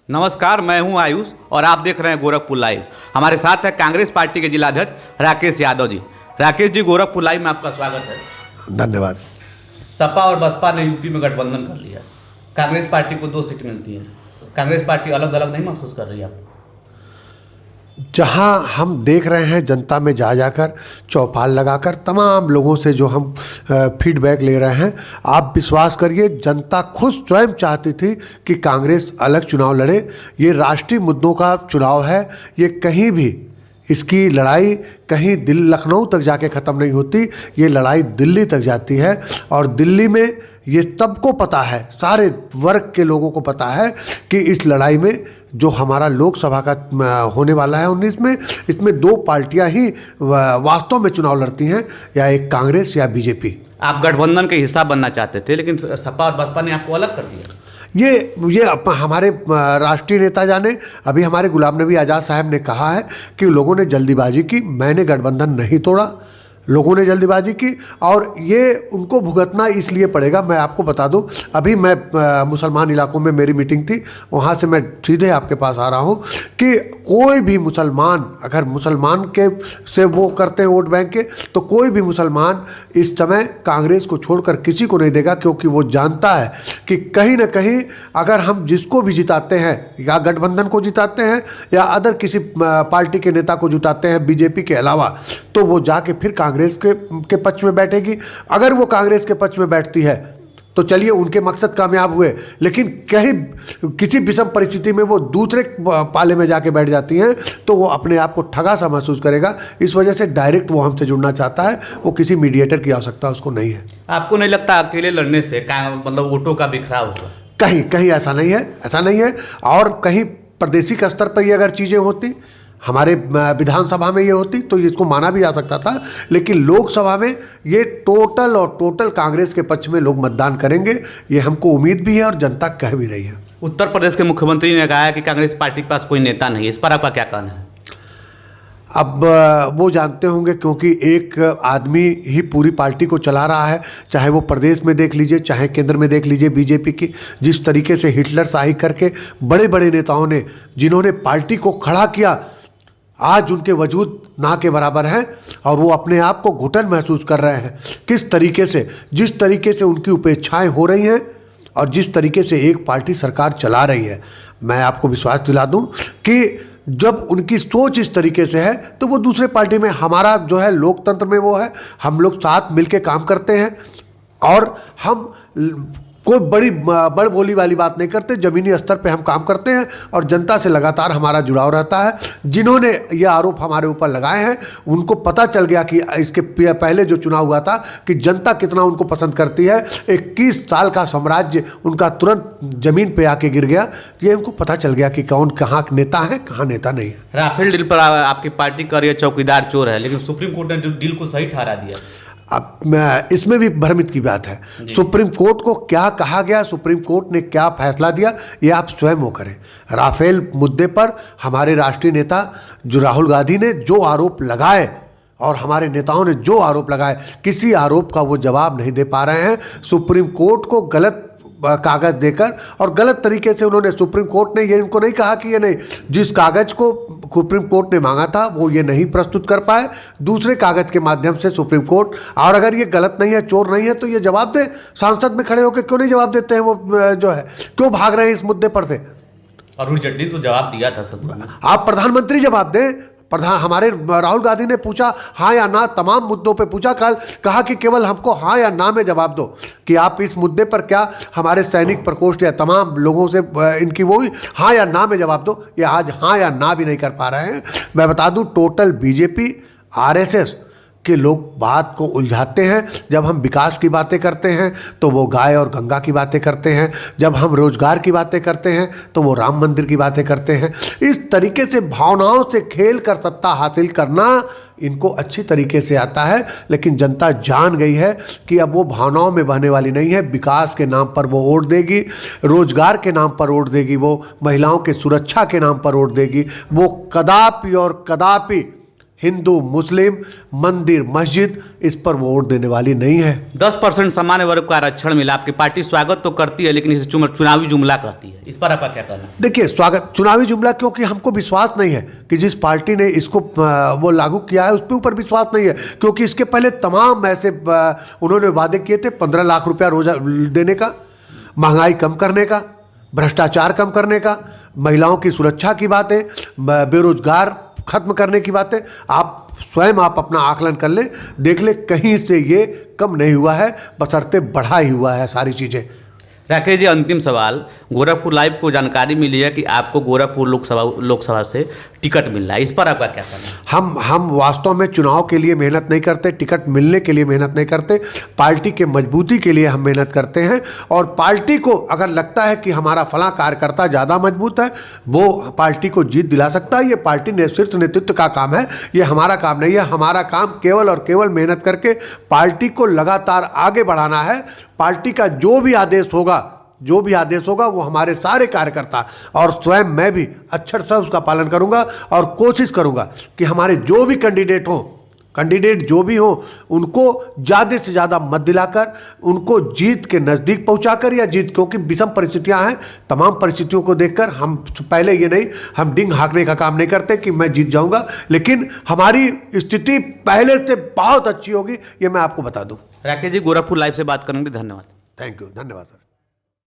नमस्कार, मैं हूं आयुष और आप देख रहे हैं गोरखपुर लाइव। हमारे साथ है कांग्रेस पार्टी के जिलाध्यक्ष राकेश यादव जी। राकेश जी, गोरखपुर लाइव में आपका स्वागत है। धन्यवाद। सपा और बसपा ने यूपी में गठबंधन कर लिया। कांग्रेस पार्टी को 2 सीट मिलती है। कांग्रेस पार्टी अलग अलग नहीं महसूस कर रही है आप? जहां हम देख रहे हैं जनता में जा जाकर चौपाल लगाकर तमाम लोगों से जो हम फीडबैक ले रहे हैं, आप विश्वास करिए जनता खुद स्वयं चाहती थी कि कांग्रेस अलग चुनाव लड़े। ये राष्ट्रीय मुद्दों का चुनाव है। ये कहीं भी इसकी लड़ाई कहीं लखनऊ तक जाके ख़त्म नहीं होती, ये लड़ाई दिल्ली तक जाती है। और दिल्ली में ये सबको पता है, सारे वर्ग के लोगों को पता है कि इस लड़ाई में जो हमारा लोकसभा का होने वाला है 19 में, इसमें 2 पार्टियां ही वास्तव में चुनाव लड़ती हैं, या एक कांग्रेस या बीजेपी। आप गठबंधन के हिस्सा बनना चाहते थे, लेकिन सपा और बसपा ने आपको अलग कर दिया। ये हमारे राष्ट्रीय नेता जाने। अभी हमारे गुलाम नबी आज़ाद साहब ने कहा है कि लोगों ने जल्दीबाजी की, मैंने गठबंधन नहीं तोड़ा, लोगों ने जल्दीबाजी की और ये उनको भुगतना इसलिए पड़ेगा। मैं आपको बता दूं, अभी मैं मुसलमान इलाकों में मेरी मीटिंग थी, वहाँ से मैं सीधे आपके पास आ रहा हूँ कि कोई भी मुसलमान, अगर मुसलमान के से वो करते हैं वोट बैंक के, तो कोई भी मुसलमान इस समय कांग्रेस को छोड़कर किसी को नहीं देगा, क्योंकि वो जानता है कि कहीं ना कहीं अगर हम जिसको भी जिताते हैं, या गठबंधन को जिताते हैं या अदर किसी पार्टी के नेता को जिताते हैं बीजेपी के अलावा, तो वो जाके फिर कांग्रेस के पक्ष में बैठेगी। अगर वो कांग्रेस के पक्ष में बैठती है तो चलिए उनके मकसद कामयाब हुए, लेकिन कहीं किसी विषम परिस्थिति में वो दूसरे पाले में जाके बैठ जाती हैं तो वो अपने आप को ठगा सा महसूस करेगा। इस वजह से डायरेक्ट वो हमसे जुड़ना चाहता है, वो किसी मीडिएटर की आवश्यकता उसको नहीं है। आपको नहीं लगता अकेले लड़ने से मतलब वोटों का बिखराव होगा? कहीं ऐसा नहीं है, ऐसा नहीं है। और कहीं प्रादेशिक स्तर पर ये अगर चीज़ें होती, हमारे विधानसभा में ये होती, तो इसको माना भी जा सकता था, लेकिन लोकसभा में ये टोटल कांग्रेस के पक्ष में लोग मतदान करेंगे, ये हमको उम्मीद भी है और जनता कह भी रही है। उत्तर प्रदेश के मुख्यमंत्री ने कहा है कि कांग्रेस पार्टी के पास कोई नेता नहीं है, इस पर आपका क्या कहना है? अब वो जानते होंगे, क्योंकि एक आदमी ही पूरी पार्टी को चला रहा है, चाहे वो प्रदेश में देख लीजिए, चाहे केंद्र में देख लीजिए बीजेपी की। जिस तरीके से हिटलर शाही करके बड़े बड़े नेताओं ने, जिन्होंने पार्टी को खड़ा किया, आज उनके वजूद ना के बराबर हैं और वो अपने आप को घुटन महसूस कर रहे हैं। किस तरीके से, जिस तरीके से उनकी उपेक्षाएं हो रही हैं और जिस तरीके से एक पार्टी सरकार चला रही है, मैं आपको विश्वास दिला दूं कि जब उनकी सोच इस तरीके से है तो वो दूसरे पार्टी में, हमारा जो है लोकतंत्र में वो है, हम लोग साथ मिलके काम करते हैं और हम कोई बड़ बोली वाली बात नहीं करते, ज़मीनी स्तर पे हम काम करते हैं और जनता से लगातार हमारा जुड़ाव रहता है। जिन्होंने ये आरोप हमारे ऊपर लगाए हैं उनको पता चल गया कि इसके पहले जो चुनाव हुआ था कि जनता कितना उनको पसंद करती है। 21 साल का साम्राज्य उनका तुरंत ज़मीन पे आके गिर गया। ये उनको पता चल गया कि कौन कहाँ नेता है, कहाँ नेता नहीं है। राफेल डील पर आपकी पार्टी कर रही है चौकीदार चोर है, लेकिन सुप्रीम कोर्ट ने जो डील को सही ठहरा दिया। अब इसमें भी भ्रमित की बात है। सुप्रीम कोर्ट को क्या कहा गया, सुप्रीम कोर्ट ने क्या फैसला दिया, ये आप स्वयं वो करें। राफेल मुद्दे पर हमारे राष्ट्रीय नेता जो राहुल गांधी ने जो आरोप लगाए और हमारे नेताओं ने जो आरोप लगाए, किसी आरोप का वो जवाब नहीं दे पा रहे हैं। सुप्रीम कोर्ट को गलत कागज़ देकर और गलत तरीके से उन्होंने, सुप्रीम कोर्ट ने ये इनको नहीं कहा कि ये नहीं, जिस कागज़ को सुप्रीम कोर्ट ने मांगा था वो ये नहीं प्रस्तुत कर पाए, दूसरे कागज़ के माध्यम से सुप्रीम कोर्ट। और अगर ये गलत नहीं है, चोर नहीं है, तो ये जवाब दे। सांसद में खड़े होकर क्यों नहीं जवाब देते हैं? वो जो है क्यों भाग रहे हैं इस मुद्दे पर से? अरुण जेटली तो जवाब दिया था संसद में। आप प्रधानमंत्री जवाब दें। हमारे राहुल गांधी ने पूछा हाँ या ना, तमाम मुद्दों पे पूछा, कल कहा कि केवल हमको हाँ या ना में जवाब दो कि आप इस मुद्दे पर क्या हमारे सैनिक प्रकोष्ठ या तमाम लोगों से इनकी वो हाँ या ना में जवाब दो। ये आज हाँ या ना भी नहीं कर पा रहे हैं। मैं बता दूं, टोटल बीजेपी आरएसएस के लोग बात को उलझाते हैं। जब हम विकास की बातें करते हैं तो वो गाय और गंगा की बातें करते हैं, जब हम रोजगार की बातें करते हैं तो वो राम मंदिर की बातें करते हैं। इस तरीके से भावनाओं से खेल कर सत्ता हासिल करना इनको अच्छी तरीके से आता है, लेकिन जनता जान गई है कि अब वो भावनाओं में बहने वाली नहीं है। विकास के नाम पर वो वोट देगी, रोजगार के नाम पर वोट देगी, वो महिलाओं के सुरक्षा के नाम पर वोट देगी। वो कदापि और कदापि हिंदू मुस्लिम मंदिर मस्जिद इस पर वो वोट देने वाली नहीं है। 10% सामान्य वर्ग को आरक्षण मिला, आपकी पार्टी स्वागत तो करती है लेकिन इसे चुनावी जुमला कहती है, इस पर आपका क्या कहना है? देखिए, स्वागत चुनावी जुमला क्योंकि हमको विश्वास नहीं है कि जिस पार्टी ने इसको वो लागू किया है उस पर ऊपर विश्वास नहीं है, क्योंकि इसके पहले तमाम ऐसे उन्होंने वादे किए थे 15 लाख रुपया रोजा देने का, महंगाई कम करने का, भ्रष्टाचार कम करने का, महिलाओं की सुरक्षा की बातें, बेरोजगार खत्म करने की बातें। आप स्वयं आप अपना आकलन कर लें, देख ले कहीं से ये कम नहीं हुआ है, बशर्ते बढ़ा ही हुआ है सारी चीज़ें। राकेश जी, अंतिम सवाल, गोरखपुर लाइव को जानकारी मिली है कि आपको गोरखपुर लोकसभा से टिकट मिल रहा है, इस पर आपका क्या कहना है? हम वास्तव में चुनाव के लिए मेहनत नहीं करते, टिकट मिलने के लिए मेहनत नहीं करते, पार्टी के मजबूती के लिए हम मेहनत करते हैं। और पार्टी को अगर लगता है कि हमारा फलां कार्यकर्ता ज़्यादा मजबूत है, वो पार्टी को जीत दिला सकता है, ये पार्टी शीर्ष नेतृत्व का काम है, ये हमारा काम नहीं है। हमारा काम केवल और केवल मेहनत करके पार्टी को लगातार आगे बढ़ाना है। पार्टी का जो भी आदेश होगा वो हमारे सारे कार्यकर्ता और स्वयं मैं भी अक्षर से उसका पालन करूंगा और कोशिश करूंगा कि हमारे जो भी कैंडिडेट जो भी हों उनको ज़्यादा से ज़्यादा मत दिलाकर उनको जीत के नज़दीक पहुंचाकर, या जीत, क्योंकि विषम परिस्थितियां हैं, तमाम परिस्थितियों को देखकर हम पहले ये नहीं, हम डिंग हाँकने का काम नहीं करते कि मैं जीत जाऊंगा, लेकिन हमारी स्थिति पहले से बहुत अच्छी होगी, ये मैं आपको बता दूँ। राकेश जी, गोरखपुर लाइव से बात करेंगे, धन्यवाद। थैंक यू, धन्यवाद सर।